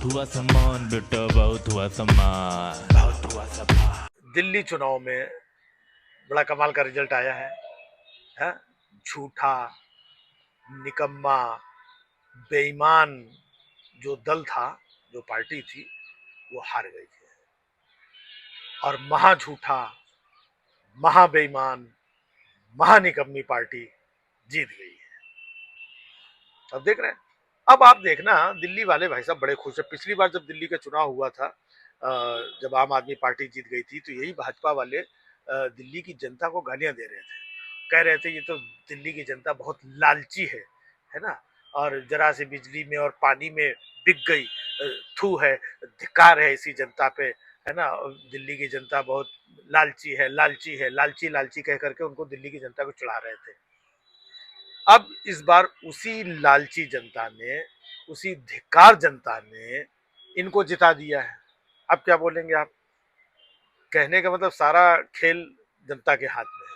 बहुत हुआ सम्मान बेटा, बहुत हुआ सम्मान, बहुत हुआ सम्मान। दिल्ली चुनाव में बड़ा कमाल का रिजल्ट आया है? झूठा, निकम्मा, बेईमान जो दल था, जो पार्टी थी, वो हार गई थी और महा झूठा, महा बेईमान, महा निकम्मी पार्टी जीत गई है। अब देख रहे हैं। अब आप देखना, दिल्ली वाले भाई साहब बड़े खुश है। पिछली बार जब दिल्ली का चुनाव हुआ था, जब आम आदमी पार्टी जीत गई थी, तो यही भाजपा वाले दिल्ली की जनता को गालियां दे रहे थे। कह रहे थे ये तो दिल्ली की जनता बहुत लालची है ना, और जरा से बिजली में और पानी में बिक गई, थू है, धिक्कार है इसी जनता पे, है ना। और दिल्ली की जनता बहुत लालची है, लालची है, लालची लालची कह करके उनको दिल्ली की जनता को चढ़ा रहे थे। अब इस बार उसी लालची जनता ने, उसी धिक्कार जनता ने इनको जिता दिया है। अब क्या बोलेंगे आप? कहने का मतलब सारा खेल जनता के हाथ में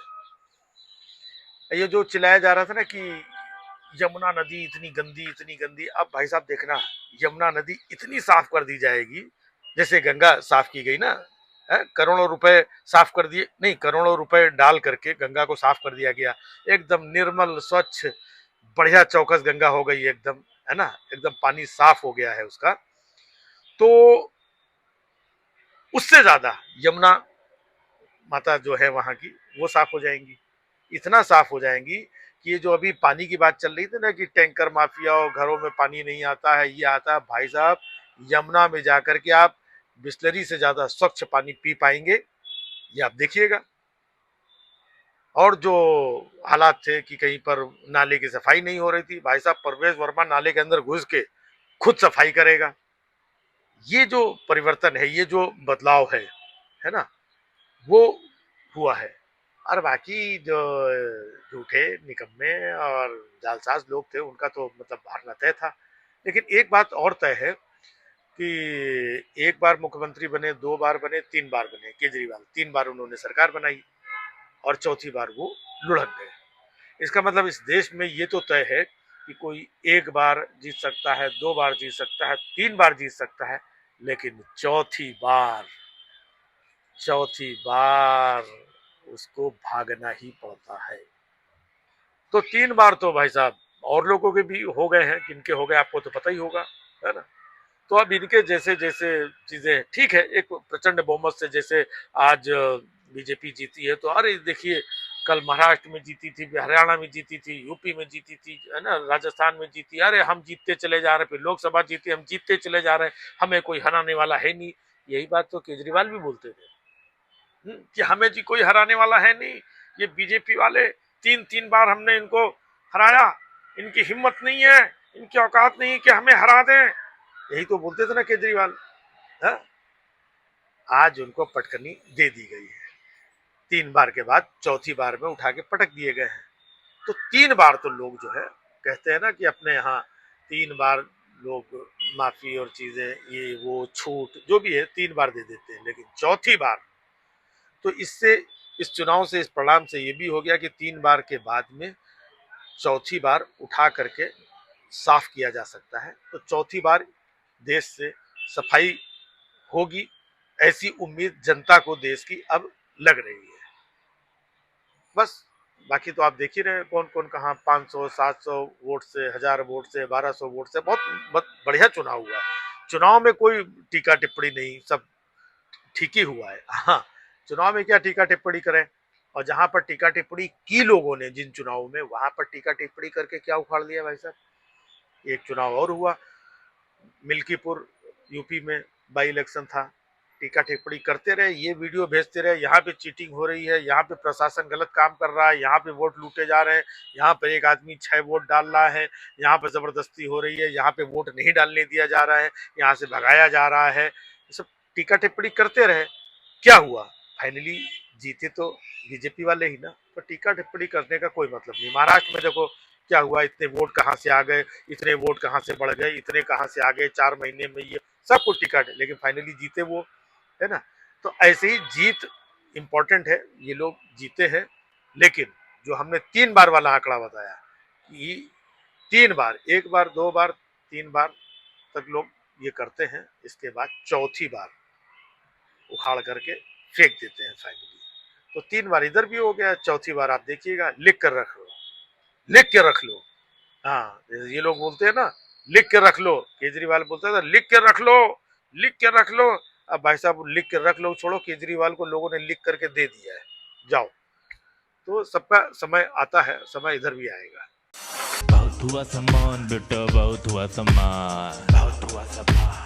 है। ये जो चिल्लाया जा रहा था ना कि यमुना नदी इतनी गंदी, इतनी गंदी, अब भाई साहब देखना, यमुना नदी इतनी साफ कर दी जाएगी जैसे गंगा साफ की गई ना। करोड़ों रुपए साफ कर दिए, नहीं, करोड़ों रुपए डाल करके गंगा को साफ कर दिया गया। एकदम निर्मल, स्वच्छ, बढ़िया चौकस गंगा हो गई एकदम, है ना। एकदम पानी साफ हो गया है उसका। तो उससे ज्यादा यमुना माता जो है वहां की, वो साफ हो जाएंगी। इतना साफ हो जाएंगी कि ये जो अभी पानी की बात चल रही थी ना कि टैंकर माफिया और घरों में पानी नहीं आता है, ये आता है, भाई साहब यमुना में जाकर के आप बिस्लरी से ज्यादा स्वच्छ पानी पी पाएंगे, ये आप देखिएगा। और जो हालात थे कि कहीं पर नाले की सफाई नहीं हो रही थी, भाई साहब परवेज वर्मा नाले के अंदर घुस के खुद सफाई करेगा। ये जो परिवर्तन है, ये जो बदलाव है ना, वो हुआ है। और बाकी जो झूठे, निकम्मे और जालसाज लोग थे, उनका तो मतलब हारना तय था। लेकिन एक बात और तय है कि एक बार मुख्यमंत्री बने, दो बार बने, तीन बार बने केजरीवाल, तीन बार उन्होंने सरकार बनाई और चौथी बार वो लुढ़क गए। इसका मतलब इस देश में ये तो तय है कि कोई एक बार जीत सकता है, दो बार जीत सकता है, तीन बार जीत सकता है, लेकिन चौथी बार उसको भागना ही पड़ता है। तो तीन बार तो भाई साहब और लोगों के भी हो गए हैं, किनके हो गए आपको तो पता ही होगा, है ना। तो अब इनके जैसे जैसे चीजें ठीक है, एक प्रचंड बहुमत से जैसे आज बीजेपी जीती है, तो अरे देखिए कल महाराष्ट्र में जीती थी, हरियाणा में जीती थी, यूपी में जीती थी, है ना, राजस्थान में जीती, अरे हम जीतते चले जा रहे हैं, फिर लोकसभा जीती, हम जीतते चले जा रहे हैं, हमें कोई हराने वाला है नहीं। यही बात तो केजरीवाल भी बोलते थे, कि हमें जी कोई हराने वाला है नहीं, ये बीजेपी वाले तीन तीन बार हमने इनको हराया, इनकी हिम्मत नहीं है, इनकी औकात नहीं है कि हमें हरा दें। यही तो बोलते थे ना केजरीवाल। है? आज उनको पटकनी दे दी गई है। तीन बार के बाद चौथी बार में उठा के पटक दिए गए हैं। तो तीन बार तो लोग जो है कहते हैं ना कि अपने यहाँ तीन बार लोग माफी और चीजें, ये वो छूट जो भी है तीन बार दे देते हैं, लेकिन चौथी बार तो इससे, इस चुनाव से, इस परिणाम से ये भी हो गया कि तीन बार के बाद में चौथी बार उठा करके साफ किया जा सकता है। तो चौथी बार देश से सफाई होगी, ऐसी उम्मीद जनता को देश की अब लग रही है। बस बाकी तो आप देख ही रहे हैं कौन कौन कहाँ 500 700 वोट से, 1000 वोट से, 1200 वोट से, बहुत बढ़िया चुनाव हुआ है। चुनाव में कोई टीका टिप्पणी नहीं, सब ठीक ही हुआ है। हाँ, चुनाव में क्या टीका टिप्पणी करें, और जहां पर टीका टिप्पणी की लोगों ने जिन चुनावों में, वहां पर टीका टिप्पणी करके क्या उखाड़ लिया भाई साहब। एक चुनाव और हुआ मिल्कीपुर, यूपी में बाई इलेक्शन था, टीका टिप्पणी करते रहे, ये वीडियो भेजते रहे, यहाँ पे चीटिंग हो रही है, यहाँ पे प्रशासन गलत काम कर रहा है, यहाँ पे वोट लूटे जा रहे हैं, यहाँ पर एक आदमी 6 वोट डाल रहा है, यहाँ पे जबरदस्ती हो रही है, यहाँ पे वोट नहीं डालने दिया जा रहा है, यहाँ से भगाया जा रहा है, ये सब टीका टिप्पणी करते रहे। क्या हुआ? फाइनली जीते तो बीजेपी वाले ही ना। तो टीका टिप्पणी करने का कोई मतलब नहीं। महाराष्ट्र में देखो क्या हुआ, इतने वोट कहाँ से आ गए, इतने वोट कहाँ से बढ़ गए, इतने कहाँ से आ गए 4 महीने में, ये सब कुछ टिका, लेकिन फाइनली जीते वो, है ना। तो ऐसे ही जीत इंपॉर्टेंट है, ये लोग जीते हैं। लेकिन जो हमने तीन बार वाला आंकड़ा बताया कि तीन बार, एक बार, दो बार, तीन बार तक लोग ये करते हैं, इसके बाद चौथी बार उखाड़ करके फेंक देते हैं फाइनली। तो 3 बार इधर भी हो गया, चौथी बार आप देखिएगा, लिख कर रख लो, लिख के रख लो। हाँ, जैसे ये लोग बोलते हैं ना, लिख के रख लो, केजरीवाल बोलता था लिख के रख लो, लिख के रख लो। अब भाई साहब लिख के रख लो छोड़ो, केजरीवाल को लोगों ने लिख करके दे दिया है, जाओ। तो सबका समय आता है, समय इधर भी आएगा। बहुत हुआ सम्मान बेटा, बहुत हुआ सम्मान, बहुत हुआ सम्मान।